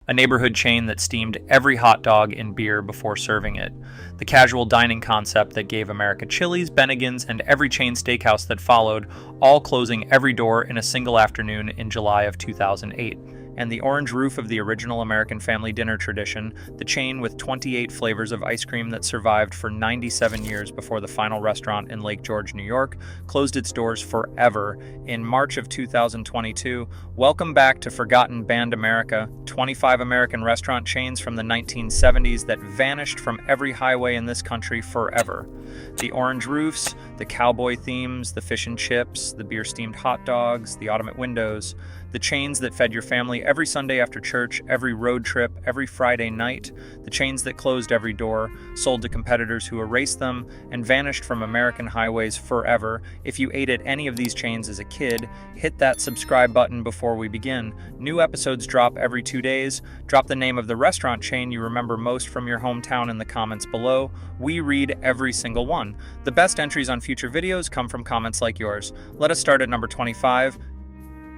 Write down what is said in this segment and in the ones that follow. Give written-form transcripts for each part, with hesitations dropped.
a neighborhood chain that steamed every hot dog in beer before serving it. The casual dining concept that gave America Chili's, Bennigan's, and every chain steakhouse that followed, all closing every door in a single afternoon in July of 2008. And the orange roof of the original American family dinner tradition, the chain with 28 flavors of ice cream that survived for 97 years before the final restaurant in Lake George, New York, closed its doors forever in March of 2022. Welcome back to Forgotten Band America, 25 American restaurant chains from the 1970s that vanished from every highway in this country forever. The orange roofs, the cowboy themes, the fish and chips, the beer-steamed hot dogs, the automat windows, the chains that fed your family every Sunday after church, every road trip, every Friday night, the chains that closed every door, sold to competitors who erased them, and vanished from American highways forever. If you ate at any of these chains as a kid, hit that subscribe button before we begin. New episodes drop every 2 days. Drop the name of the restaurant chain you remember most from your hometown in the comments below. We read every single one. The best entries on future videos come from comments like yours. Let us start at number 25.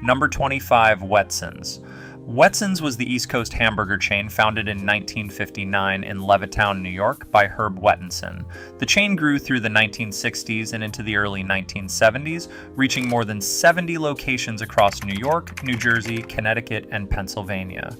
Number 25, Wetson's. Wetson's was the East Coast hamburger chain founded in 1959 in Levittown, New York by Herb Wetson. The chain grew through the 1960s and into the early 1970s, reaching more than 70 locations across New York, New Jersey, Connecticut, and Pennsylvania.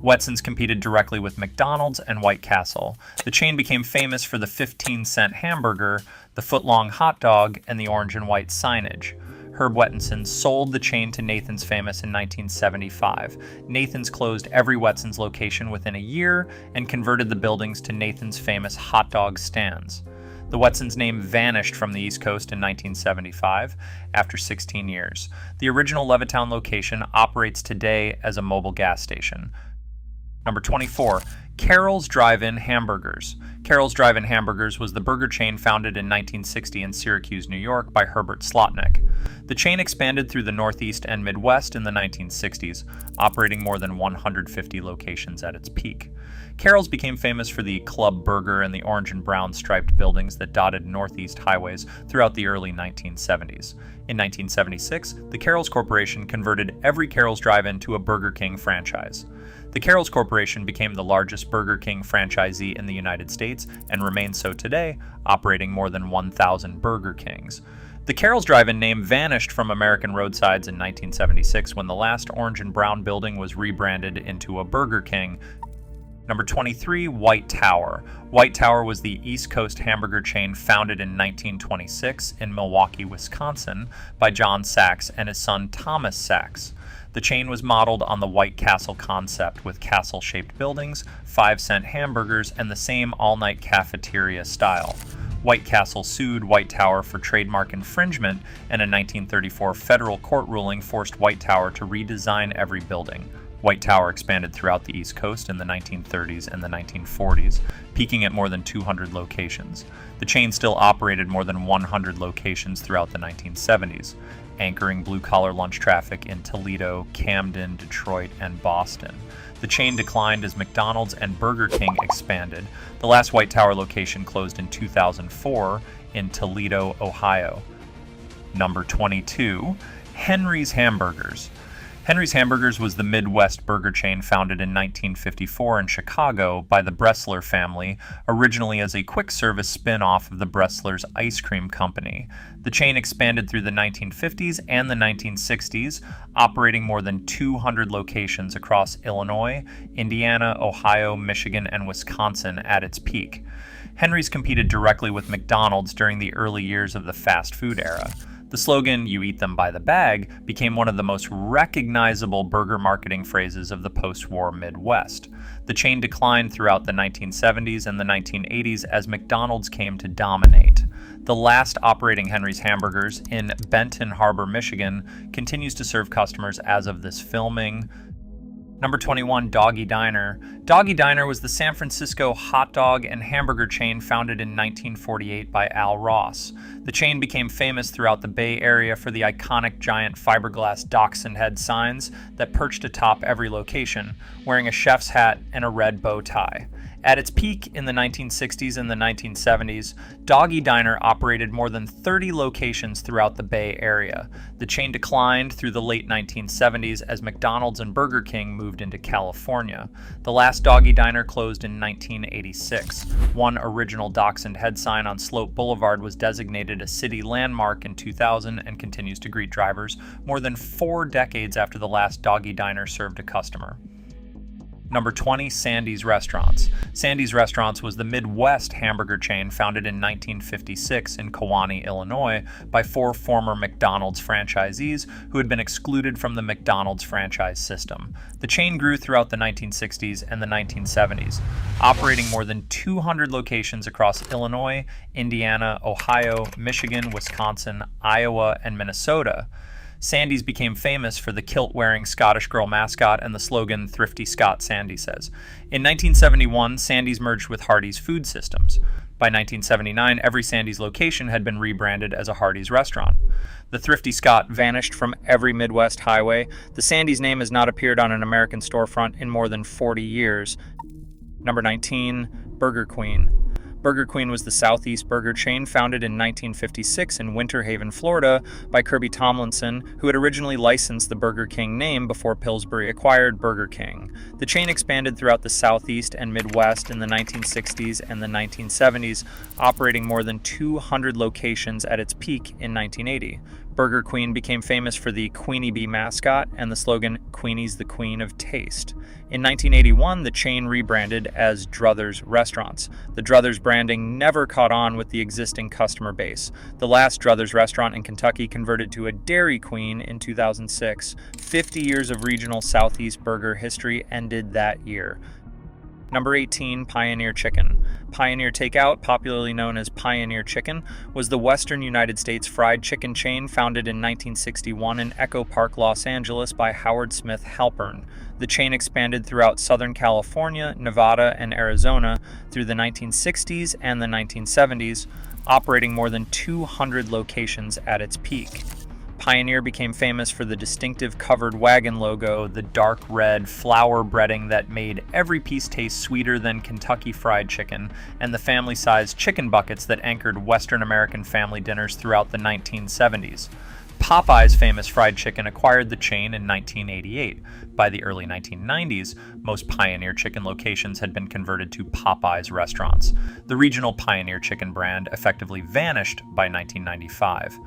Wetson's competed directly with McDonald's and White Castle. The chain became famous for the 15-cent hamburger, the foot-long hot dog, and the orange and white signage. Herb Wetson sold the chain to Nathan's Famous in 1975. Nathan's closed every Wetson's location within a year and converted the buildings to Nathan's Famous hot dog stands. The Wetson's name vanished from the East Coast in 1975 after 16 years. The original Levittown location operates today as a mobile gas station. Number 24, Carrols Drive-In Hamburgers. Carrols Drive-In Hamburgers was the burger chain founded in 1960 in Syracuse, New York by Herbert Slotnick. The chain expanded through the Northeast and Midwest in the 1960s, operating more than 150 locations at its peak. Carrols became famous for the club burger and the orange and brown striped buildings that dotted Northeast highways throughout the early 1970s. In 1976, the Carrols Corporation converted every Carrols Drive-In to a Burger King franchise. The Carrols Corporation became the largest Burger King franchisee in the United States and remains so today, operating more than 1,000 Burger Kings. The Carrols Drive-In name vanished from American roadsides in 1976 when the last orange and brown building was rebranded into a Burger King. Number 23, White Tower. White Tower was the East Coast hamburger chain founded in 1926 in Milwaukee, Wisconsin by John Sachs and his son Thomas Sachs. The chain was modeled on the White Castle concept with castle-shaped buildings, 5-cent hamburgers, and the same all-night cafeteria style. White Castle sued White Tower for trademark infringement, and a 1934 federal court ruling forced White Tower to redesign every building. White Tower expanded throughout the East Coast in the 1930s and the 1940s, peaking at more than 200 locations. The chain still operated more than 100 locations throughout the 1970s, anchoring blue-collar lunch traffic in Toledo, Camden, Detroit, and Boston. The chain declined as McDonald's and Burger King expanded. The last White Tower location closed in 2004 in Toledo, Ohio. Number 22, Henry's Hamburgers. Henry's Hamburgers was the Midwest burger chain founded in 1954 in Chicago by the Bressler family, originally as a quick-service spin-off of the Bressler's Ice Cream Company. The chain expanded through the 1950s and the 1960s, operating more than 200 locations across Illinois, Indiana, Ohio, Michigan, and Wisconsin at its peak. Henry's competed directly with McDonald's during the early years of the fast food era. The slogan, "You eat them by the bag," became one of the most recognizable burger marketing phrases of the post-war Midwest. The chain declined throughout the 1970s and the 1980s as McDonald's came to dominate. The last operating Henry's Hamburgers in Benton Harbor, Michigan, continues to serve customers as of this filming. Number 21, Doggie Diner. Doggie Diner was the San Francisco hot dog and hamburger chain founded in 1948 by Al Ross. The chain became famous throughout the Bay Area for the iconic giant fiberglass dachshund head signs that perched atop every location, wearing a chef's hat and a red bow tie. At its peak in the 1960s and the 1970s, Doggie Diner operated more than 30 locations throughout the Bay Area. The chain declined through the late 1970s as McDonald's and Burger King moved into California. The last Doggie Diner closed in 1986. One original Dachshund head sign on Slope Boulevard was designated a city landmark in 2000 and continues to greet drivers more than 4 decades after the last Doggie Diner served a customer. Number 20, Sandy's Restaurants. Sandy's Restaurants was the Midwest hamburger chain founded in 1956 in Kewanee, Illinois, by 4 former McDonald's franchisees who had been excluded from the McDonald's franchise system. The chain grew throughout the 1960s and the 1970s, operating more than 200 locations across Illinois, Indiana, Ohio, Michigan, Wisconsin, Iowa, and Minnesota. Sandy's became famous for the kilt-wearing Scottish girl mascot and the slogan, "Thrifty Scott," Sandy says. In 1971, Sandy's merged with Hardee's Food Systems. By 1979, every Sandy's location had been rebranded as a Hardee's restaurant. The Thrifty Scott vanished from every Midwest highway. The Sandy's name has not appeared on an American storefront in more than 40 years. Number 19, Burger Queen. Burger Queen was the Southeast burger chain founded in 1956 in Winter Haven, Florida, by Kirby Tomlinson, who had originally licensed the Burger King name before Pillsbury acquired Burger King. The chain expanded throughout the Southeast and Midwest in the 1960s and the 1970s, operating more than 200 locations at its peak in 1980. Burger Queen became famous for the Queenie Bee mascot and the slogan, "Queenie's the Queen of Taste." In 1981, the chain rebranded as Druthers Restaurants. The Druthers branding never caught on with the existing customer base. The last Druthers restaurant in Kentucky converted to a Dairy Queen in 2006. 50 years of regional Southeast burger history ended that year. Number 18, Pioneer Chicken. Pioneer Takeout, popularly known as Pioneer Chicken, was the Western United States fried chicken chain founded in 1961 in Echo Park, Los Angeles by Howard Smith Halpern. The chain expanded throughout Southern California, Nevada, and Arizona through the 1960s and the 1970s, operating more than 200 locations at its peak. Pioneer became famous for the distinctive covered wagon logo, the dark red flour breading that made every piece taste sweeter than Kentucky Fried Chicken, and the family-sized chicken buckets that anchored Western American family dinners throughout the 1970s. Popeye's famous fried chicken acquired the chain in 1988. By the early 1990s, most Pioneer Chicken locations had been converted to Popeye's restaurants. The regional Pioneer Chicken brand effectively vanished by 1995.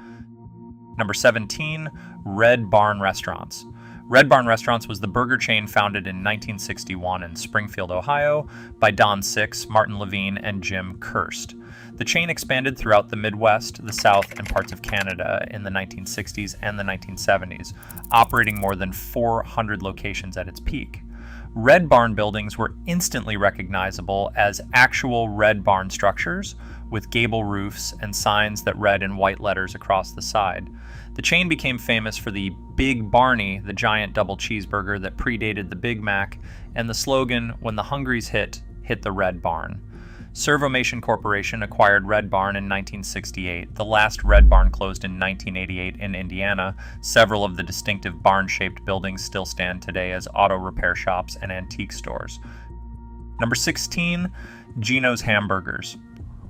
Number 17, Red Barn Restaurants. Red Barn Restaurants was the burger chain founded in 1961 in Springfield, Ohio, by Don Six, Martin Levine, and Jim Kirst. The chain expanded throughout the Midwest, the South, and parts of Canada in the 1960s and the 1970s, operating more than 400 locations at its peak. Red Barn buildings were instantly recognizable as actual Red Barn structures, with gable roofs and signs that read in white letters across the side. The chain became famous for the Big Barney, the giant double cheeseburger that predated the Big Mac, and the slogan, "When the Hungries hit the Red Barn." Servomation Corporation acquired Red Barn in 1968. The last Red Barn closed in 1988 in Indiana. Several of the distinctive barn-shaped buildings still stand today as auto repair shops and antique stores. Number 16, Gino's Hamburgers.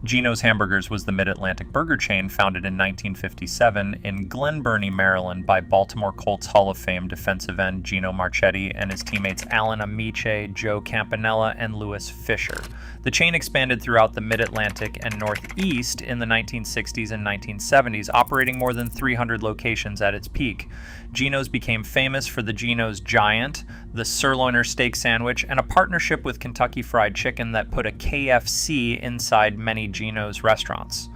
Gino's Hamburgers was the Mid-Atlantic burger chain founded in 1957 in Glen Burnie, Maryland by Baltimore Colts Hall of Fame defensive end Gino Marchetti and his teammates Alan Amiche, Joe Campanella, and Louis Fisher. The chain expanded throughout the Mid-Atlantic and Northeast in the 1960s and 1970s, operating more than 300 locations at its peak. Gino's became famous for the Gino's Giant, the sirloiner steak sandwich, and a partnership with Kentucky Fried Chicken that put a KFC inside many Gino's restaurants.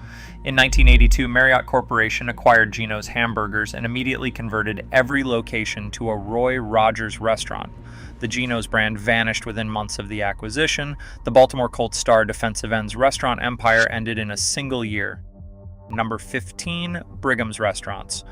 In 1982, Marriott Corporation acquired Gino's Hamburgers and immediately converted every location to a Roy Rogers restaurant. The Gino's brand vanished within months of the acquisition. The Baltimore Colts star defensive end's restaurant empire ended in a single year. Number 15, Brigham's Restaurants.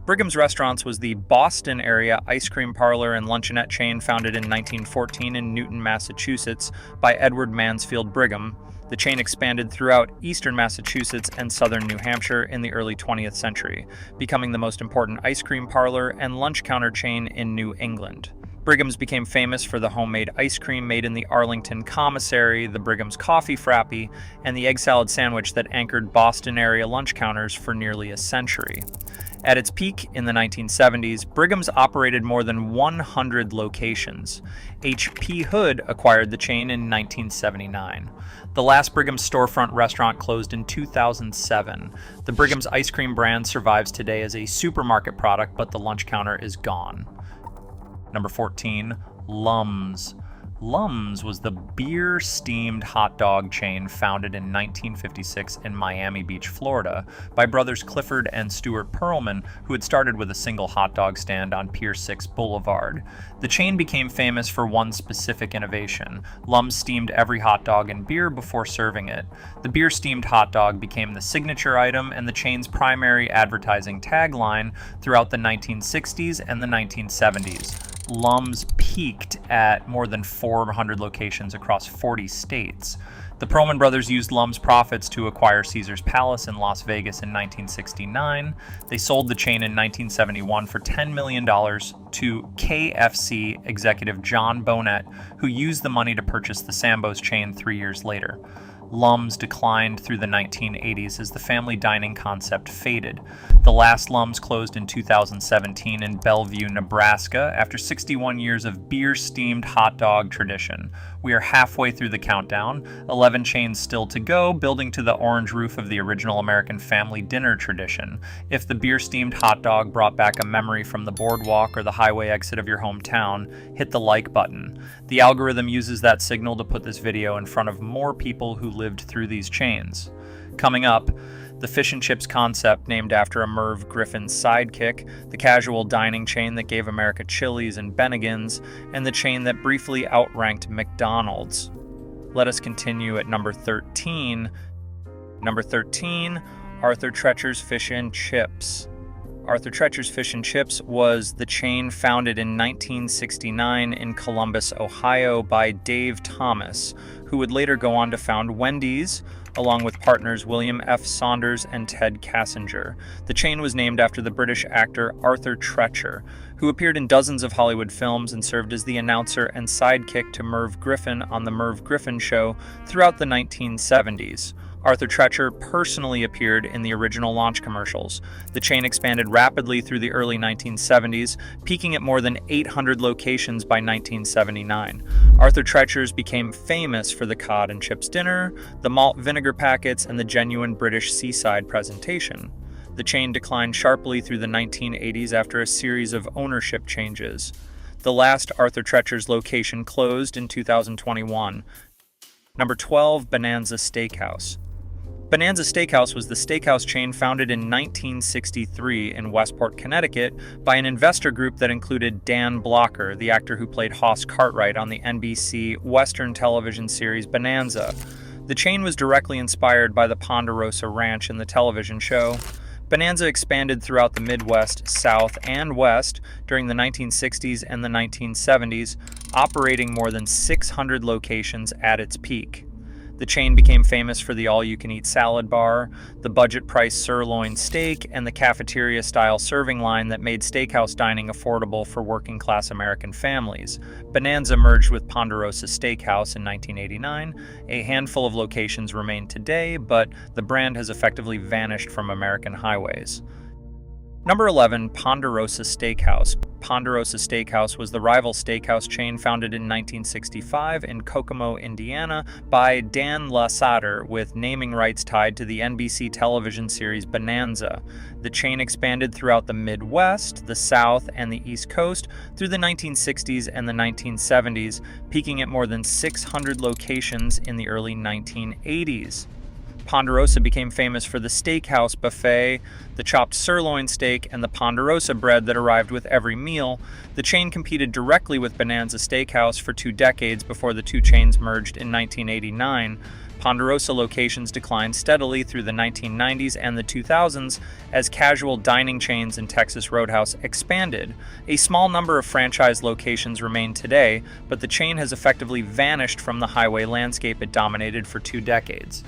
Brigham's Restaurants was the Boston area ice cream parlor and luncheonette chain founded in 1914 in Newton, Massachusetts by Edward Mansfield Brigham. The chain expanded throughout eastern Massachusetts and southern New Hampshire in the early 20th century, becoming the most important ice cream parlor and lunch counter chain in New England. Brigham's became famous for the homemade ice cream made in the Arlington Commissary, the Brigham's Coffee Frappy, and the egg salad sandwich that anchored Boston area lunch counters for nearly a century. At its peak in the 1970s, Brigham's operated more than 100 locations. H.P. Hood acquired the chain in 1979. The last Brigham's storefront restaurant closed in 2007. The Brigham's ice cream brand survives today as a supermarket product, but the lunch counter is gone. Number 14, Lum's. Lum's was the beer-steamed hot dog chain founded in 1956 in Miami Beach, Florida, by brothers Clifford and Stuart Perlman, who had started with a single hot dog stand on Pier 6 Boulevard. The chain became famous for one specific innovation. Lum's steamed every hot dog in beer before serving it. The beer-steamed hot dog became the signature item and the chain's primary advertising tagline throughout the 1960s and the 1970s. Lum's peaked at more than 400 locations across 40 states. The Perlman brothers used Lum's profits to acquire Caesar's Palace in Las Vegas in 1969. They sold the chain in 1971 for $10 million to KFC executive John Bonnet, who used the money to purchase the Sambo's chain 3 years later. Lum's declined through the 1980s as the family dining concept faded. The last Lum's closed in 2017 in Bellevue, Nebraska, after 61 years of beer-steamed hot dog tradition. We are halfway through the countdown, 11 chains still to go, building to the orange roof of the original American family dinner tradition. If the beer-steamed hot dog brought back a memory from the boardwalk or the highway exit of your hometown, hit the like button. The algorithm uses that signal to put this video in front of more people who lived through these chains. Coming up, the fish and chips concept named after a Merv Griffin's sidekick, the casual dining chain that gave America Chili's and Bennigan's, and the chain that briefly outranked McDonald's. Let us continue at number 13. Number 13, Arthur Treacher's Fish and Chips. Arthur Treacher's Fish and Chips was the chain founded in 1969 in Columbus, Ohio by Dave Thomas, who would later go on to found Wendy's, along with partners William F. Saunders and Ted Kassinger. The chain was named after the British actor Arthur Treacher, who appeared in dozens of Hollywood films and served as the announcer and sidekick to Merv Griffin on The Merv Griffin Show throughout the 1970s. Arthur Treacher personally appeared in the original launch commercials. The chain expanded rapidly through the early 1970s, peaking at more than 800 locations by 1979. Arthur Treacher's became famous for the cod and chips dinner, the malt vinegar packets, and the genuine British seaside presentation. The chain declined sharply through the 1980s after a series of ownership changes. The last Arthur Treacher's location closed in 2021. Number 12, Bonanza Steakhouse. Bonanza Steakhouse was the steakhouse chain founded in 1963 in Westport, Connecticut, by an investor group that included Dan Blocker, the actor who played Hoss Cartwright on the NBC Western television series Bonanza. The chain was directly inspired by the Ponderosa Ranch in the television show. Bonanza expanded throughout the Midwest, South, and West during the 1960s and the 1970s, operating more than 600 locations at its peak. The chain became famous for the all-you-can-eat salad bar, the budget-priced sirloin steak, and the cafeteria-style serving line that made steakhouse dining affordable for working-class American families. Bonanza merged with Ponderosa Steakhouse in 1989. A handful of locations remain today, but the brand has effectively vanished from American highways. Number 11, Ponderosa Steakhouse. Ponderosa Steakhouse was the rival steakhouse chain founded in 1965 in Kokomo, Indiana by Dan Lassater, with naming rights tied to the NBC television series Bonanza. The chain expanded throughout the Midwest, the South, and the East Coast through the 1960s and the 1970s, peaking at more than 600 locations in the early 1980s. Ponderosa became famous for the steakhouse buffet, the chopped sirloin steak, and the Ponderosa bread that arrived with every meal. The chain competed directly with Bonanza Steakhouse for 2 decades before the two chains merged in 1989. Ponderosa locations declined steadily through the 1990s and the 2000s as casual dining chains in Texas Roadhouse expanded. A small number of franchise locations remain today, but the chain has effectively vanished from the highway landscape it dominated for 2 decades.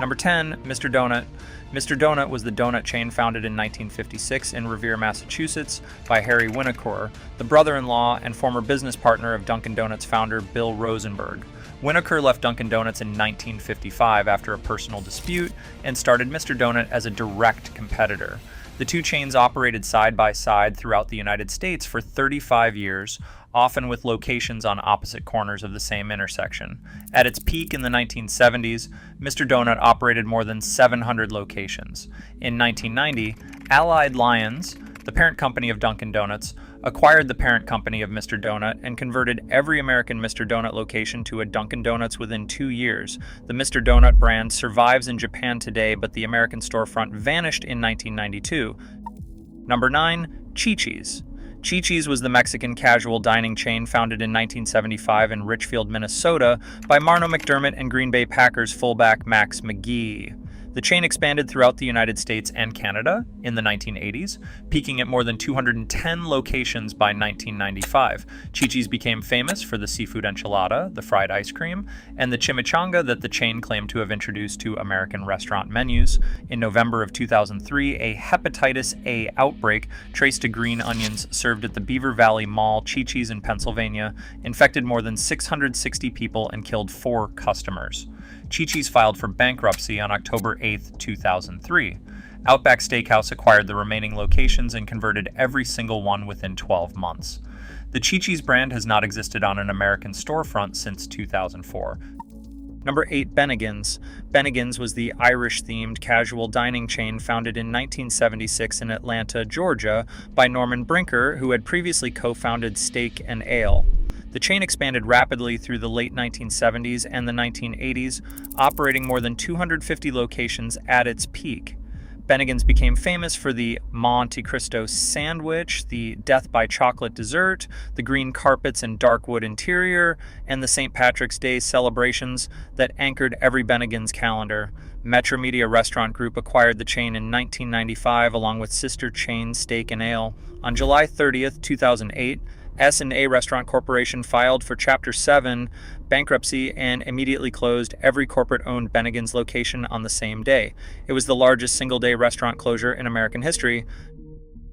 Number 10, Mr. Donut. Mr. Donut was the donut chain founded in 1956 in Revere, Massachusetts by Harry Winokur, the brother-in-law and former business partner of Dunkin' Donuts founder Bill Rosenberg. Winokur left Dunkin' Donuts in 1955 after a personal dispute and started Mr. Donut as a direct competitor. The two chains operated side by side throughout the United States for 35 years, often with locations on opposite corners of the same intersection. At its peak in the 1970s, Mr. Donut operated more than 700 locations. In 1990, Allied Lions, the parent company of Dunkin' Donuts, acquired the parent company of Mr. Donut and converted every American Mr. Donut location to a Dunkin' Donuts within 2 years. The Mr. Donut brand survives in Japan today, but the American storefront vanished in 1992. Number 9, Chi-Chi's. Chi-Chi's was the Mexican casual dining chain founded in 1975 in Richfield, Minnesota by Marno McDermott and Green Bay Packers fullback Max McGee. The chain expanded throughout the United States and Canada in the 1980s, peaking at more than 210 locations by 1995. Chi-Chi's became famous for the seafood enchilada, the fried ice cream, and the chimichanga that the chain claimed to have introduced to American restaurant menus. In November of 2003, a hepatitis A outbreak traced to green onions served at the Beaver Valley Mall Chi-Chi's in Pennsylvania infected more than 660 people and killed 4 customers. Chi-Chi's filed for bankruptcy on October 8, 2003. Outback Steakhouse acquired the remaining locations and converted every single one within 12 months. The Chi-Chi's brand has not existed on an American storefront since 2004. Number 8, Bennigan's. Bennigan's was the Irish-themed casual dining chain founded in 1976 in Atlanta, Georgia, by Norman Brinker, who had previously co-founded Steak and Ale. The chain expanded rapidly through the late 1970s and the 1980s, operating more than 250 locations at its peak. Bennigan's became famous for the Monte Cristo sandwich, the Death by Chocolate dessert, the green carpets and dark wood interior, and the St. Patrick's Day celebrations that anchored every Bennigan's calendar. Metro Media Restaurant Group acquired the chain in 1995 along with sister chain Steak and Ale. On July 30th, 2008, S&A Restaurant Corporation filed for Chapter 7 bankruptcy and immediately closed every corporate-owned Bennigan's location on the same day. It was the largest single-day restaurant closure in American history.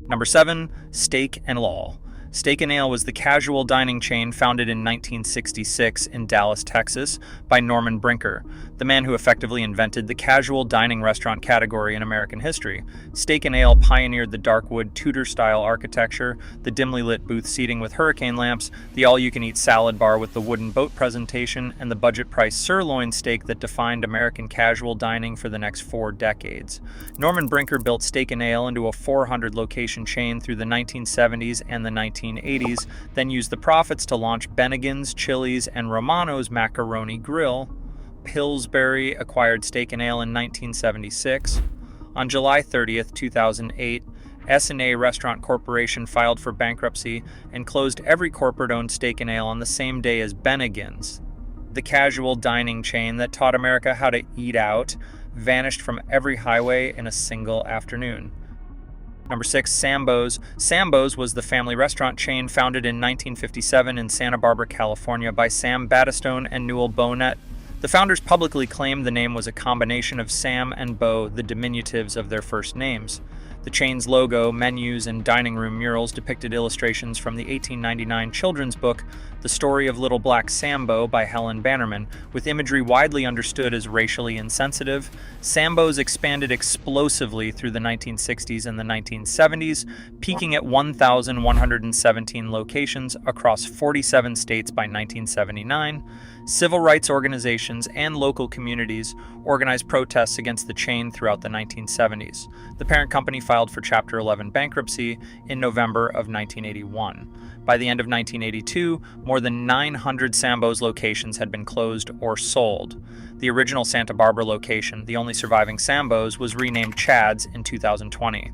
Number 7, Steak and Ale. Steak and Ale was the casual dining chain founded in 1966 in Dallas, Texas, by Norman Brinker, the man who effectively invented the casual dining restaurant category in American history. Steak and Ale pioneered the dark wood Tudor-style architecture, the dimly lit booth seating with hurricane lamps, the all-you-can-eat salad bar with the wooden boat presentation, and the budget-priced sirloin steak that defined American casual dining for the next 4 decades. Norman Brinker built Steak and Ale into a 400-location chain through the 1970s and the 1980s, then used the profits to launch Bennigan's, Chili's, and Romano's Macaroni Grill. Pillsbury acquired Steak and Ale in 1976. On July 30th, 2008, S&A Restaurant Corporation filed for bankruptcy and closed every corporate-owned Steak and Ale on the same day as Bennigan's. The casual dining chain that taught America how to eat out vanished from every highway in a single afternoon. Number 6, Sambo's. Sambo's was the family restaurant chain founded in 1957 in Santa Barbara, California by Sam Battistone and Newell Bonnet. The founders publicly claimed the name was a combination of Sam and Bo, the diminutives of their first names. The chain's logo, menus, and dining room murals depicted illustrations from the 1899 children's book The Story of Little Black Sambo by Helen Bannerman, with imagery widely understood as racially insensitive. Sambo's expanded explosively through the 1960s and the 1970s, peaking at 1,117 locations across 47 states by 1979. Civil rights organizations and local communities organized protests against the chain throughout the 1970s. The parent company filed for Chapter 11 bankruptcy in November of 1981. By the end of 1982, more than 900 Sambo's locations had been closed or sold. The original Santa Barbara location, the only surviving Sambo's, was renamed Chad's in 2020.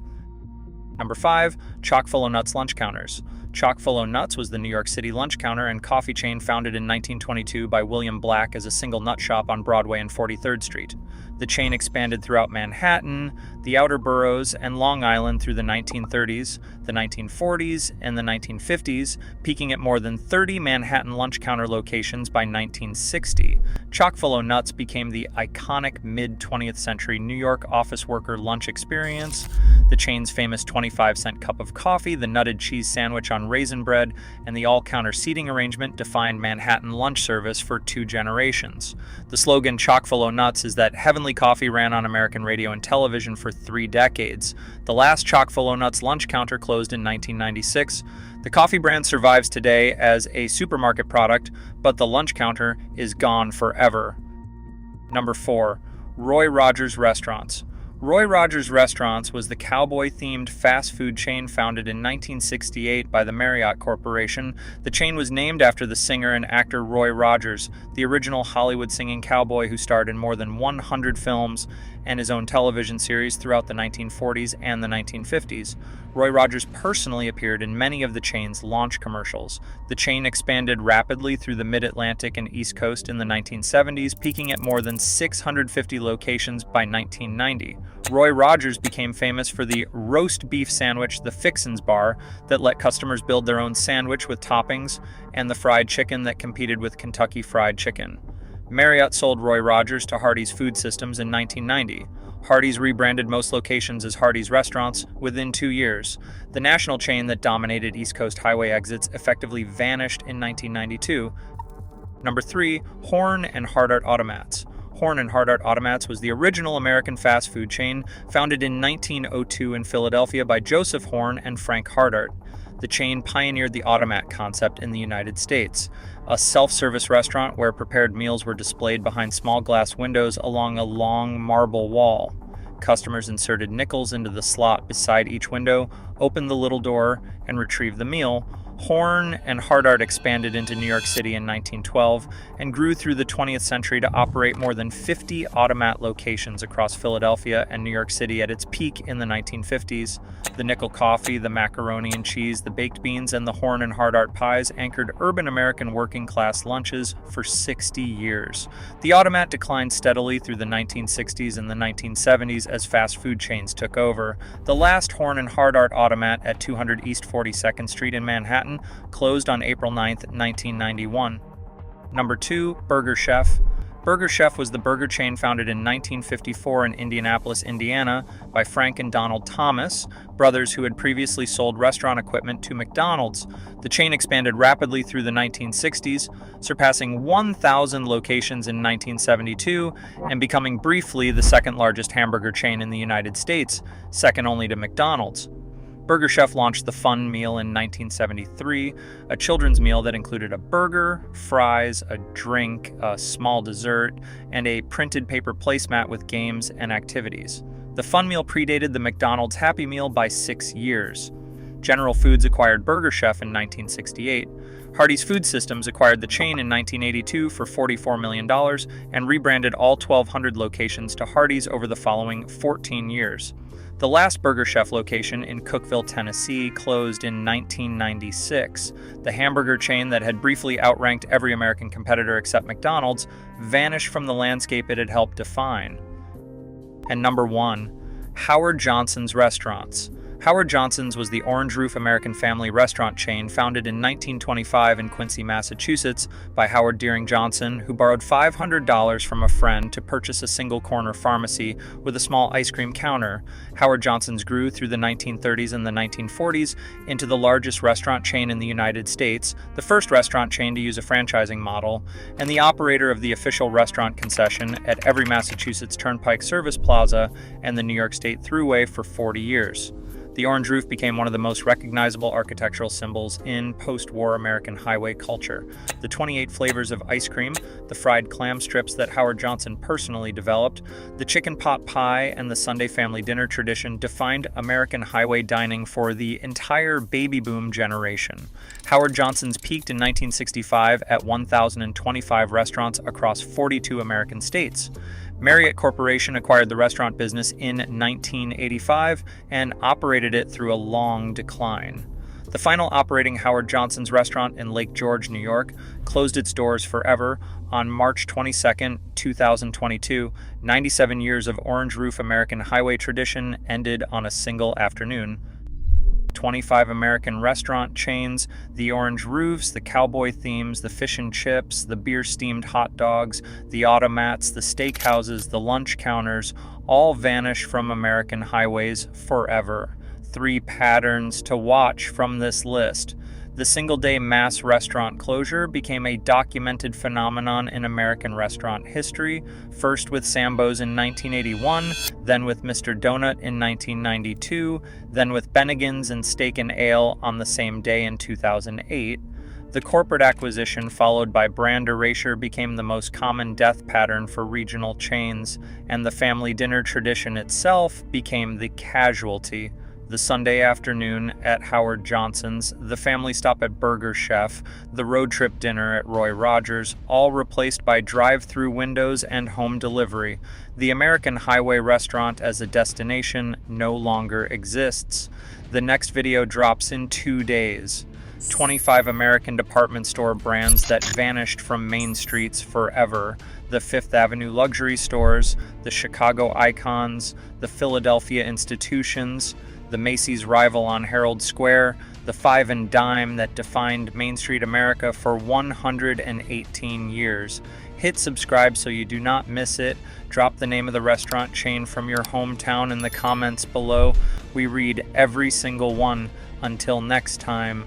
Number 5, Chock Full o' Nuts Lunch Counters. Chock Full o' Nuts was the New York City lunch counter and coffee chain founded in 1922 by William Black as a single nut shop on Broadway and 43rd Street. The chain expanded throughout Manhattan, the outer boroughs, and Long Island through the 1930s, the 1940s, and the 1950s, peaking at more than 30 Manhattan lunch counter locations by 1960. Chock-full-o'-nuts became the iconic mid-20th century New York office worker lunch experience. The chain's famous 25-cent cup of coffee, the nutted cheese sandwich on raisin bread, and the all-counter seating arrangement defined Manhattan lunch service for 2 generations. The slogan Chock-full-o'-nuts is that heavenly coffee ran on American radio and television for 3 decades. The last Chock-full-o'-nuts lunch counter closed in 1996. The coffee brand survives today as a supermarket product, but the lunch counter is gone forever. Number 4. Roy Rogers Restaurants. Roy Rogers Restaurants was the cowboy-themed fast food chain founded in 1968 by the Marriott Corporation. The chain was named after the singer and actor Roy Rogers, the original Hollywood singing cowboy who starred in more than 100 films and his own television series throughout the 1940s and the 1950s. Roy Rogers personally appeared in many of the chain's launch commercials. The chain expanded rapidly through the Mid-Atlantic and East Coast in the 1970s, peaking at more than 650 locations by 1990. Roy Rogers became famous for the roast beef sandwich, the Fixin's Bar, that let customers build their own sandwich with toppings, and the fried chicken that competed with Kentucky Fried Chicken. Marriott sold Roy Rogers to Hardee's Food Systems in 1990. Hardee's rebranded most locations as Hardee's Restaurants within 2 years. The national chain that dominated East Coast highway exits effectively vanished in 1992. Number 3. Horn and Hardart Automats. Horn and Hardart Automats was the original American fast food chain, founded in 1902 in Philadelphia by Joseph Horn and Frank Hardart. The chain pioneered the automat concept in the United States, a self-service restaurant where prepared meals were displayed behind small glass windows along a long marble wall. Customers inserted nickels into the slot beside each window, opened the little door, and retrieved the meal. Horn and Hardart expanded into New York City in 1912 and grew through the 20th century to operate more than 50 automat locations across Philadelphia and New York City at its peak in the 1950s. The nickel coffee, the macaroni and cheese, the baked beans, and the Horn and Hardart pies anchored urban American working-class lunches for 60 years. The automat declined steadily through the 1960s and the 1970s as fast food chains took over. The last Horn and Hardart automat at 200 East 42nd Street in Manhattan closed on April 9, 1991. Number 2. Burger Chef. Burger Chef was the burger chain founded in 1954 in Indianapolis, Indiana, by Frank and Donald Thomas, brothers who had previously sold restaurant equipment to McDonald's. The chain expanded rapidly through the 1960s, surpassing 1,000 locations in 1972 and becoming briefly the second largest hamburger chain in the United States, second only to McDonald's. Burger Chef launched the Fun Meal in 1973, a children's meal that included a burger, fries, a drink, a small dessert, and a printed paper placemat with games and activities. The Fun Meal predated the McDonald's Happy Meal by 6 years. General Foods acquired Burger Chef in 1968. Hardee's Food Systems acquired the chain in 1982 for $44 million and rebranded all 1,200 locations to Hardee's over the following 14 years. The last Burger Chef location in Cookeville, Tennessee, closed in 1996. The hamburger chain that had briefly outranked every American competitor except McDonald's vanished from the landscape it had helped define. And number 1, Howard Johnson's Restaurants. Howard Johnson's was the Orange Roof American Family restaurant chain founded in 1925 in Quincy, Massachusetts by Howard Deering Johnson, who borrowed $500 from a friend to purchase a single-corner pharmacy with a small ice cream counter. Howard Johnson's grew through the 1930s and the 1940s into the largest restaurant chain in the United States, the first restaurant chain to use a franchising model, and the operator of the official restaurant concession at every Massachusetts Turnpike Service Plaza and the New York State Thruway for 40 years. The orange roof became one of the most recognizable architectural symbols in post-war American highway culture. The 28 flavors of ice cream, the fried clam strips that Howard Johnson personally developed, the chicken pot pie, and the Sunday family dinner tradition defined American highway dining for the entire baby boom generation. Howard Johnson's peaked in 1965 at 1,025 restaurants across 42 American states. Marriott Corporation acquired the restaurant business in 1985 and operated it through a long decline. The final operating Howard Johnson's restaurant in Lake George, New York, closed its doors forever on March 22, 2022. 97 years of orange roof American highway tradition ended on a single afternoon. 25 American restaurant chains, the orange roofs, the cowboy themes, the fish and chips, the beer-steamed hot dogs, the automats, the steakhouses, the lunch counters, all vanish from American highways forever. 3 patterns to watch from this list. The single-day mass restaurant closure became a documented phenomenon in American restaurant history, first with Sambo's in 1981, then with Mr. Donut in 1992, then with Bennigan's and Steak and Ale on the same day in 2008. The corporate acquisition followed by brand erasure became the most common death pattern for regional chains, and the family dinner tradition itself became the casualty. The Sunday afternoon at Howard Johnson's, the family stop at Burger Chef, the road trip dinner at Roy Rogers, all replaced by drive-through windows and home delivery. The American highway restaurant as a destination no longer exists. The next video drops in 2 days. 25 American department store brands that vanished from main streets forever. The Fifth Avenue luxury stores, the Chicago icons, the Philadelphia institutions, the Macy's rival on Herald Square, the Five and Dime that defined Main Street America for 118 years. Hit subscribe so you do not miss it. Drop the name of the restaurant chain from your hometown in the comments below. We read every single one. Until next time.